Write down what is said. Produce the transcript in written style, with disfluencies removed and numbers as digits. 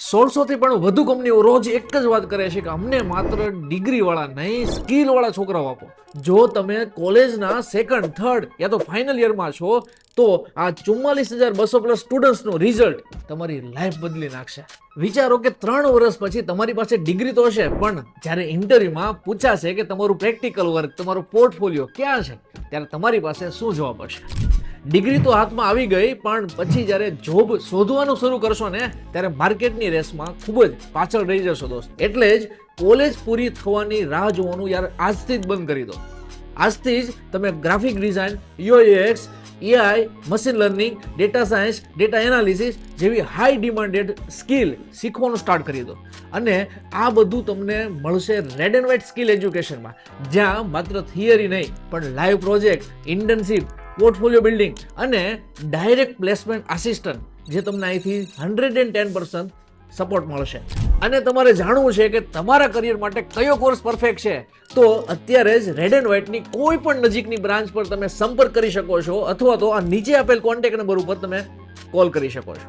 1600 થી પણ વધુ કંપનીઓ રોજ એક જ વાત કરે છે કે અમને માત્ર ડિગ્રી વાળા નહીં, સ્કિલ વાળા છોકરાઓ આપો. જો તમે કોલેજના સેકન્ડ, થર્ડ યા તો ફાઇનલ યરમાં છો તો આ 44,200 પ્લસ સ્ટુડન્ટ્સનું રિઝલ્ટ તમારી લાઈફ બદલી નાખશે. વિચારો કે 3 વર્ષ પછી તમારી પાસે ડિગ્રી તો હશે, પણ જ્યારે ઇન્ટરવ્યુમાં પૂછાશે કે તમારું પ્રેક્ટિકલ વર્ક, તમારો પોર્ટફોલિયો ક્યાં છે, ત્યારે તમારી પાસે શું જવાબ હશે? ડિગ્રી તો હાથમાં આવી ગઈ, પણ પછી જ્યારે જોબ શોધવાનું શરૂ કરશો ને ત્યારે માર્કેટની રેસમાં ખૂબ જ પાછળ રહી જશો દોસ્ત. એટલે જ કોલેજ પૂરી થવાની રાહ જોવાનું યાર આજથી જ બંધ કરી દો. આજથી જ તમે graphic design, UX, AI, machine learning, data science, data analysis જેવી હાઈ ડિમાન્ડેડ સ્કિલ શીખવાનું સ્ટાર્ટ કરી દો. અને આ બધું તમને મળશે રેડ એન્ડ વ્હાઇટ સ્કિલ એજ્યુકેશનમાં, જ્યાં માત્ર થિયરી નહીં પણ live project, internship, portfolio building અને ડાયરેક્ટ પ્લેસમેન્ટ આસિસ્ટન્ટ જે તમને અહીંથી 110% સપોર્ટ મળશે. અને તમારે જાણવું છે કે તમારા કરિયર માટે કયો કોર્સ પરફેક્ટ છે, તો અત્યારે જ રેડ એન્ડ વ્હાઇટની કોઈ પણ નજીકની બ્રાન્ચ પર તમે સંપર્ક કરી શકો છો, અથવા તો આ નીચે આપેલ કોન્ટેક્ટ નંબર ઉપર તમે કોલ કરી શકો છો.